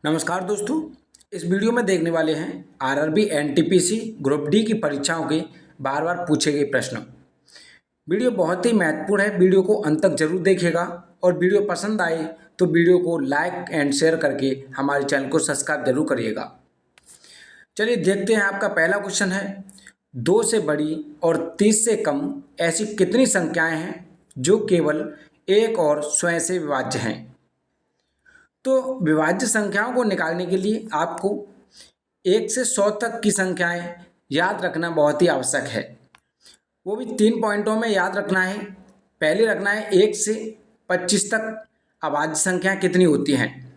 नमस्कार दोस्तों। इस वीडियो में देखने वाले हैं आरआरबी एनटीपीसी ग्रुप डी की परीक्षाओं के बार बार पूछे गए प्रश्न। वीडियो बहुत ही महत्वपूर्ण है, वीडियो को अंत तक जरूर देखिएगा और वीडियो पसंद आए तो वीडियो को लाइक एंड शेयर करके हमारे चैनल को सब्सक्राइब जरूर करिएगा। चलिए देखते हैं। आपका पहला क्वेश्चन है, 2 से बड़ी और 30 से कम ऐसी कितनी संख्याएं हैं जो केवल एक और स्वयं से विभाज्य हैं। तो विभाज्य संख्याओं को निकालने के लिए आपको 1 से 100 तक की संख्याएं याद रखना बहुत ही आवश्यक है। वो भी 3 पॉइंटों में याद रखना है। पहले रखना है 1 से 25 तक अभाज्य संख्याएं कितनी होती हैं।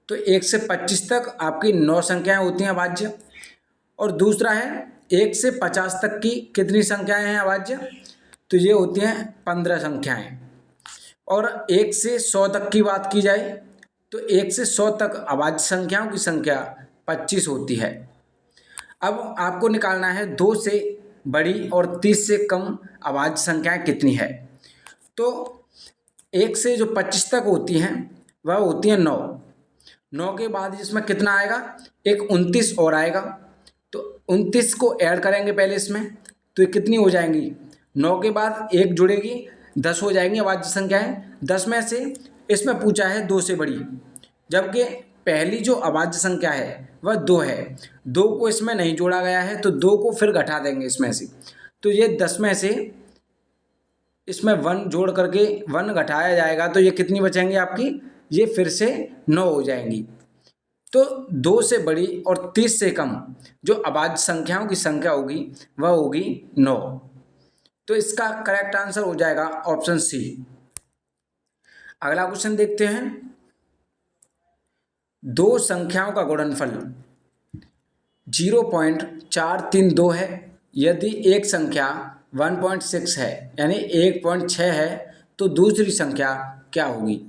तो 1 से 25 तक आपकी 9 संख्याएं होती हैं अभाज्य। और दूसरा है 1 से 50 तक की कितनी संख्याएं हैं अभाज्य। तो ये होती हैं 15 संख्याएं। और 1 से 100 तक की बात की जाए तो 1 से 100 तक अभाज्य संख्याओं की संख्या 25 होती है। अब आपको निकालना है 2 से बड़ी और 30 से कम अभाज्य संख्याएं कितनी है। तो 1 से जो 25 तक होती हैं वह होती हैं 9। 9 के बाद इसमें कितना आएगा, एक 29 और आएगा। तो 29 को ऐड करेंगे पहले इसमें, तो ये कितनी हो जाएंगी, 9 के बाद 1 जुड़ेगी, 10 हो जाएंगी अभाज्य संख्याएं। 10 में से इसमें पूछा है 2 से बड़ी, जबकि पहली जो अभाज्य संख्या है वह 2 है। 2 को इसमें नहीं जोड़ा गया है तो 2 को फिर घटा देंगे इसमें से। तो ये 10 में से इसमें 1 जोड़ करके 1 घटाया जाएगा तो ये कितनी बचेंगी आपकी, ये फिर से 9 हो जाएंगी। तो 2 से बड़ी और 30 से कम जो अभाज्य संख्याओं की संख्या होगी वह होगी 9। तो इसका करेक्ट आंसर हो जाएगा ऑप्शन सी। अगला क्वेश्चन देखते हैं। 2 संख्याओं का गुणनफल 0.432 है यदि एक संख्या 1.6 है यानी 1.6 है तो दूसरी संख्या क्या होगी।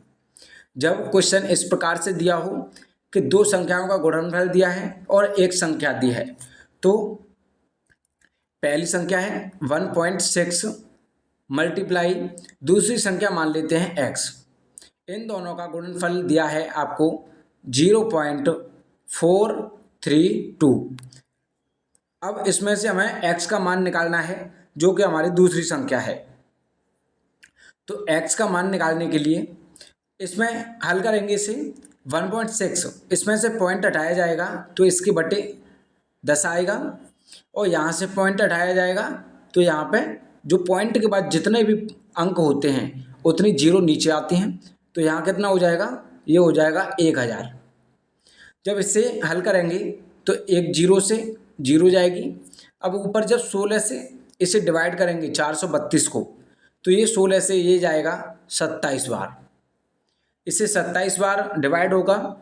जब क्वेश्चन इस प्रकार से दिया हो कि 2 संख्याओं का गुणनफल दिया है और एक संख्या दी है, तो पहली संख्या है 1.6 मल्टीप्लाई दूसरी संख्या मान लेते हैं x। इन दोनों का गुणनफल दिया है आपको 0.432। अब इसमें से हमें x का मान निकालना है जो कि हमारी दूसरी संख्या है। तो x का मान निकालने के लिए इसमें हल करेंगे इसे। 1.6 इसमें से पॉइंट हटाया जाएगा तो इसके बटे 10 आएगा और यहाँ से पॉइंट हटाया जाएगा तो यहाँ पे जो पॉइंट के बाद जितने भी अंक होते हैं उतनी जीरो नीचे आती हैं। तो यहाँ कितना हो जाएगा, ये हो जाएगा 1000। जब इसे हल करेंगे तो एक जीरो से जीरो जाएगी। अब ऊपर जब 16 से इसे डिवाइड करेंगे 432 को, तो ये 16 से ये जाएगा 27 बार। इसे 27 बार डिवाइड होगा,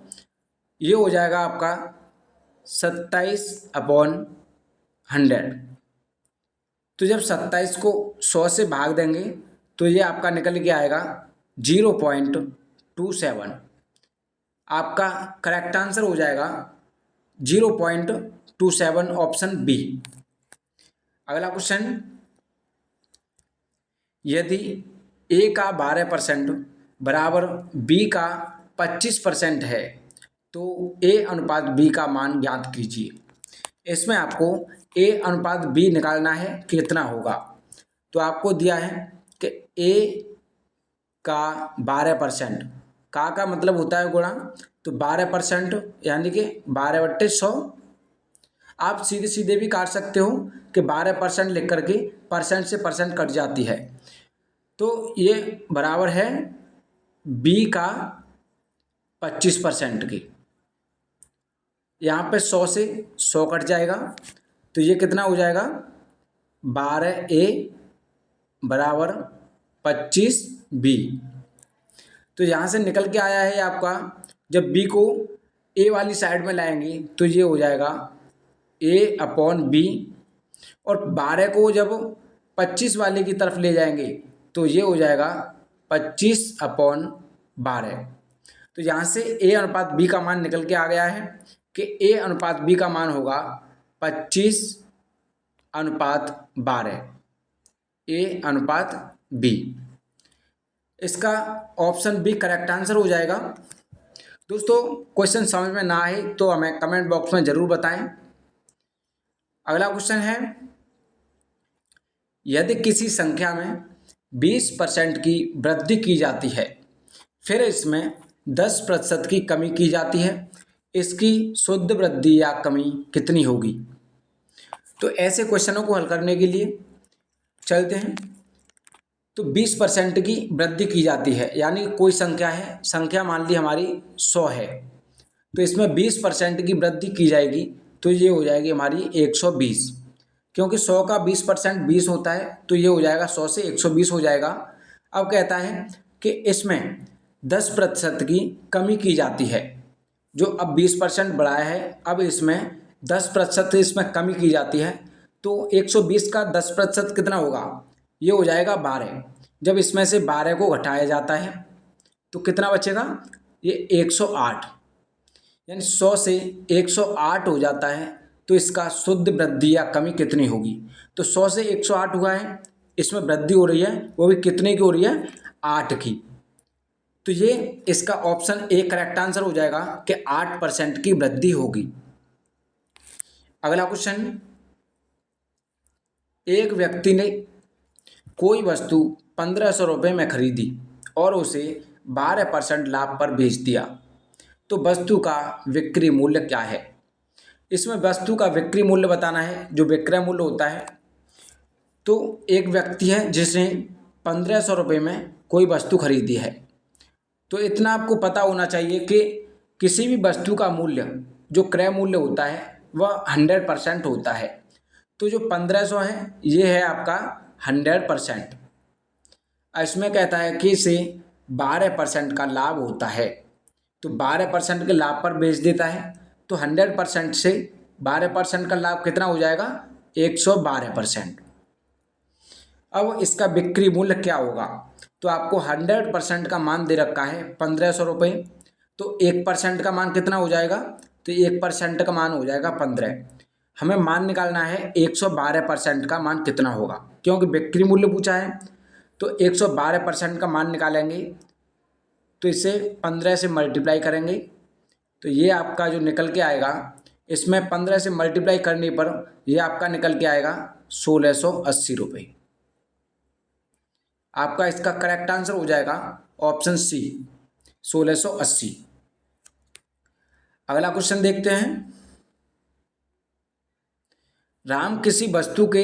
ये हो जाएगा आपका 27/100। तो जब 27 को 100 से भाग देंगे तो ये आपका निकल के आएगा 0.27। आपका करेक्ट आंसर हो जाएगा 0.27 ऑप्शन बी। अगला क्वेश्चन, यदि a का 12% बराबर b का 25% है तो a अनुपात b का मान ज्ञात कीजिए। इसमें आपको a अनुपात b निकालना है, कितना होगा। तो आपको दिया है कि a का 12%, का मतलब होता है गुणा, तो 12% यानी कि 12/100। आप सीधे सीधे भी काट सकते हो कि 12% लिख करके परसेंट से परसेंट कट जाती है। तो ये बराबर है b का 25% की। यहाँ पे 100 से 100 कट जाएगा तो ये कितना हो जाएगा, 12a बराबर 25b। तो यहाँ से निकल के आया है आपका, जब b को a वाली साइड में लाएंगे तो ये हो जाएगा a/b और 12 को जब 25 वाले की तरफ ले जाएंगे तो ये हो जाएगा 25/12। तो यहाँ से a अनुपात b का मान निकल के आ गया है कि a अनुपात b का मान होगा 25/12, a/b। इसका ऑप्शन बी करेक्ट आंसर हो जाएगा। दोस्तों क्वेश्चन समझ में ना आए तो हमें कमेंट बॉक्स में ज़रूर बताएं। अगला क्वेश्चन है, यदि किसी संख्या में 20% की वृद्धि की जाती है फिर इसमें 10% की कमी की जाती है, इसकी शुद्ध वृद्धि या कमी कितनी होगी? तो ऐसे क्वेश्चनों को हल करने के लिए चलते हैं। तो 20% की वृद्धि की जाती है, यानी कोई संख्या है, संख्या मान ली हमारी 100 है, तो इसमें 20% की वृद्धि की जाएगी तो ये हो जाएगी हमारी 120, क्योंकि 100 का 20% 20 होता है, तो ये हो जाएगा 100 से 120 हो जाएगा। अब कहता है कि इसमें 10% की कमी की जाती है, जो अब 20% बढ़ाया है, अब इसमें 10% इसमें कमी की जाती है, तो 120 का 10% कितना होगा? ये हो जाएगा 12। जब इसमें से 12 को घटाया जाता है तो कितना बचेगा? ये 108, यानी 100 से 108 हो जाता है, तो इसका शुद्ध वृद्धि या कमी कितनी होगी? तो 100 से 108 हुआ है, इसमें वृद्धि हो रही है, वो भी कितने की हो रही है? 8 की। तो ये इसका ऑप्शन ए करेक्ट आंसर हो जाएगा कि 8% की वृद्धि होगी। अगला क्वेश्चन, एक व्यक्ति ने कोई वस्तु 1500 रुपये में खरीदी और उसे 12% लाभ पर बेच दिया, तो वस्तु का विक्रय मूल्य क्या है? इसमें वस्तु का विक्रय मूल्य बताना है, जो विक्रय मूल्य होता है। तो एक व्यक्ति है जिसने 1500 रुपये में कोई वस्तु खरीदी है, तो इतना आपको पता होना चाहिए कि किसी भी वस्तु का मूल्य जो क्रय मूल्य होता है वह 100% होता है। तो जो 1500 है ये है आपका 100%। इसमें कहता है कि इसे 12% का लाभ होता है, तो 12% के लाभ पर बेच देता है, तो 100% से 12% का लाभ कितना हो जाएगा? 112%। अब इसका बिक्री मूल्य क्या होगा? तो आपको 100% का मान दे रखा है 1500 रुपये, तो 1% का मान कितना हो जाएगा? तो 1% का मान हो जाएगा 15। हमें मान निकालना है 112% का मान कितना होगा, क्योंकि बिक्री मूल्य पूछा है, तो 112% का मान निकालेंगे तो इसे 15 से मल्टीप्लाई करेंगे, तो ये आपका जो निकल के आएगा, इसमें 15 से मल्टीप्लाई करने पर ये आपका निकल के आएगा 1680 रुपये। आपका इसका करेक्ट आंसर हो जाएगा ऑप्शन सी, 1680। अगला क्वेश्चन देखते हैं, राम किसी वस्तु के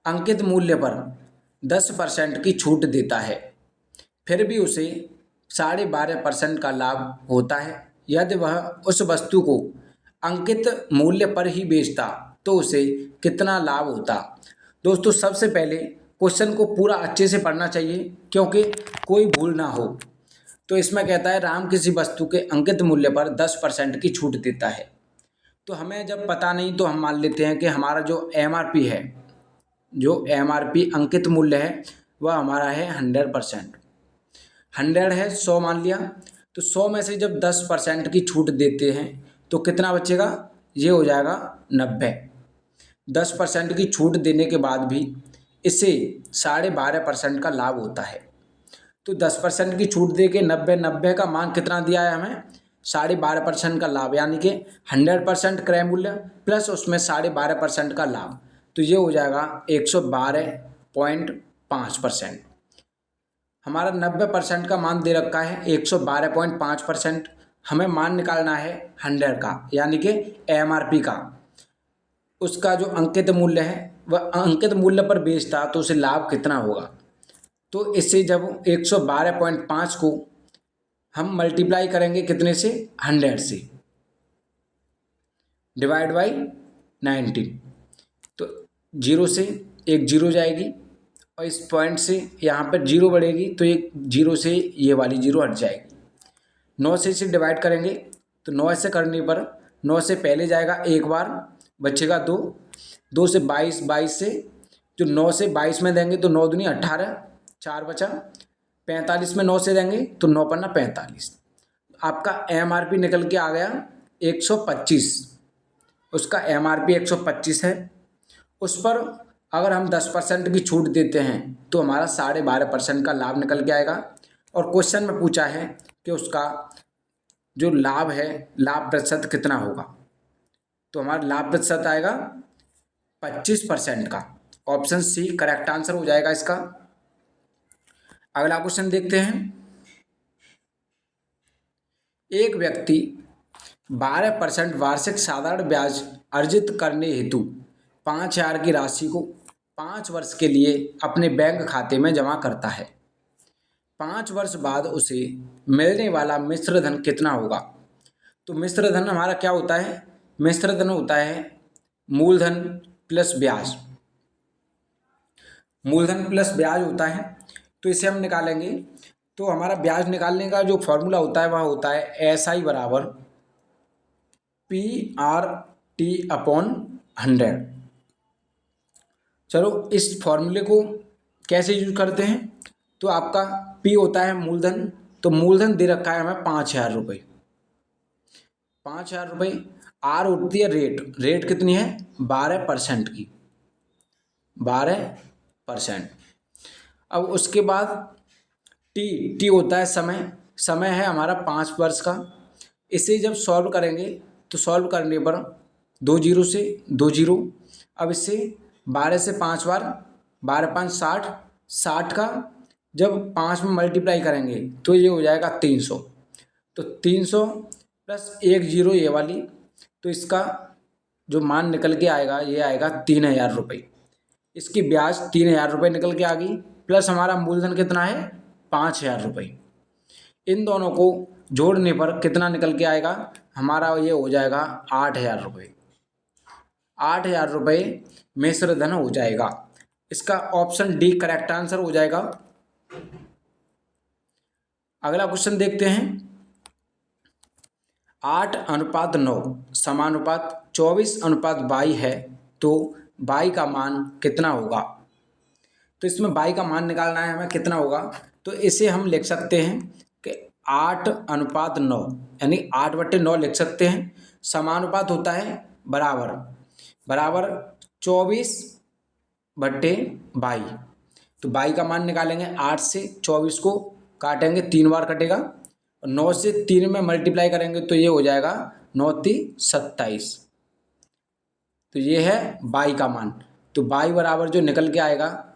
अंकित मूल्य पर 10% की छूट देता है, फिर भी उसे 12.5% का लाभ होता है। यदि वह उस वस्तु को अंकित मूल्य पर ही बेचता तो उसे कितना लाभ होता? दोस्तों सबसे पहले क्वेश्चन को पूरा अच्छे से पढ़ना चाहिए, क्योंकि कोई भूल ना हो। तो इसमें कहता है राम किसी वस्तु के अंकित मूल्य पर 10% की छूट देता है, तो हमें जब पता नहीं तो हम मान लेते हैं कि हमारा जो MRP है, जो MRP अंकित मूल्य है वह हमारा है 100%। 100 है, 100 मान लिया, तो 100 में से जब 10% की छूट देते हैं तो कितना बचेगा? ये हो जाएगा 90। 10% की छूट देने के बाद भी इसे 12.5% का लाभ होता है, तो 10% की छूट दे के 90 का मान कितना दिया है हमें? 12.5% का लाभ, यानी कि 100% क्रय मूल्य प्लस उसमें 12.5% का लाभ, तो ये हो जाएगा 112.5%। हमारा 90% का मान दे रखा है 112.5%, हमें मान निकालना है 100 का, यानी कि MRP का। उसका जो अंकित मूल्य है वह अंकित मूल्य पर बेचता तो उसे लाभ कितना होगा? तो इससे जब 112.5 को हम मल्टीप्लाई करेंगे कितने से? 100 से, डिवाइड बाई 19, तो 0 से एक 0 जाएगी और इस पॉइंट से यहाँ पर 0 बढ़ेगी, तो एक 0 से ये वाली 0 हट जाएगी। 9 से इसे डिवाइड करेंगे तो 9 से करने पर 9 से पहले जाएगा एक बार, बचेगा 2, 2 से 22, 22 से जो 9 से 22 में देंगे तो 9 दूनी 18, 4 बचा, 45 में 9 से देंगे तो 9 पन्ना 45। आपका MRP निकल के आ गया 125, उसका MRP 125 है। उस पर अगर हम 10% की छूट देते हैं तो हमारा 12.5% का लाभ निकल के आएगा। और क्वेश्चन में पूछा है कि उसका जो लाभ है, लाभ प्रतिशत कितना होगा। तो हमारा लाभ प्रतिशत आएगा 25% का। ऑप्शन सी करेक्ट आंसर हो जाएगा इसका। अगला क्वेश्चन देखते हैं। एक व्यक्ति 12% वार्षिक साधारण ब्याज अर्जित करने हेतु 5,000 की राशि को 5 वर्ष के लिए अपने बैंक खाते में जमा करता है। 5 वर्ष बाद उसे मिलने वाला मिश्र धन कितना होगा। तो मिश्र धन हमारा क्या होता है, मिश्र धन होता है मूलधन प्लस ब्याज। मूलधन प्लस ब्याज होता है, तो इसे हम निकालेंगे। तो हमारा ब्याज निकालने का जो फॉर्मूला होता है वह होता है SI बराबर PRT/100। चलो इस फॉर्मूले को कैसे यूज करते हैं। तो आपका P होता है मूलधन, तो मूलधन दे रखा है हमें 5,000 रुपये। 5,000 रुपये। R होती है रेट, रेट कितनी है 12% की, 12%। अब उसके बाद टी होता है समय, समय है हमारा 5 वर्ष का। इसे जब सॉल्व करेंगे तो सॉल्व करने पर 2 जीरो से 2 जीरो। अब इससे 12 से 5 बार, 12 5 60, 60 का जब 5 में मल्टीप्लाई करेंगे तो ये हो जाएगा 300। तो 300 प्लस 1 जीरो ये वाली, तो इसका जो मान निकल के आएगा ये आएगा 3,000 रुपये। इसकी ब्याज 3,000 रुपये निकल के आ गई, प्लस हमारा मूलधन कितना है 5,000 रुपये। इन दोनों को जोड़ने पर कितना निकल के आएगा, हमारा ये हो जाएगा 8,000 रुपये। 8,000 रुपये मिश्र धन हो जाएगा। इसका ऑप्शन डी करेक्ट आंसर हो जाएगा। अगला क्वेश्चन देखते हैं। 8:9 समानुपात 24:22 है, तो y का मान कितना होगा। तो इसमें y का मान निकालना है हमें, कितना होगा। तो इसे हम लिख सकते हैं कि 8:9 यानी 8/9 लिख सकते हैं। समानुपात होता है बराबर, बराबर 24/22। तो y का मान निकालेंगे, 8 से 24 को काटेंगे, 3 बार कटेगा, और 9 से 3 में मल्टीप्लाई करेंगे तो ये हो जाएगा 9 3 27। तो ये है y का मान। तो y बराबर जो निकल के आएगा,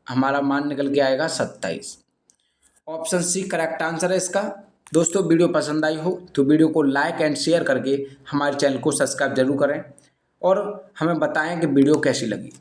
हमारा मान निकल के आएगा 27। ऑप्शन सी करेक्ट आंसर है इसका। दोस्तों वीडियो पसंद आई हो तो वीडियो को लाइक एंड शेयर करके हमारे चैनल को सब्सक्राइब जरूर करें और हमें बताएं कि वीडियो कैसी लगी।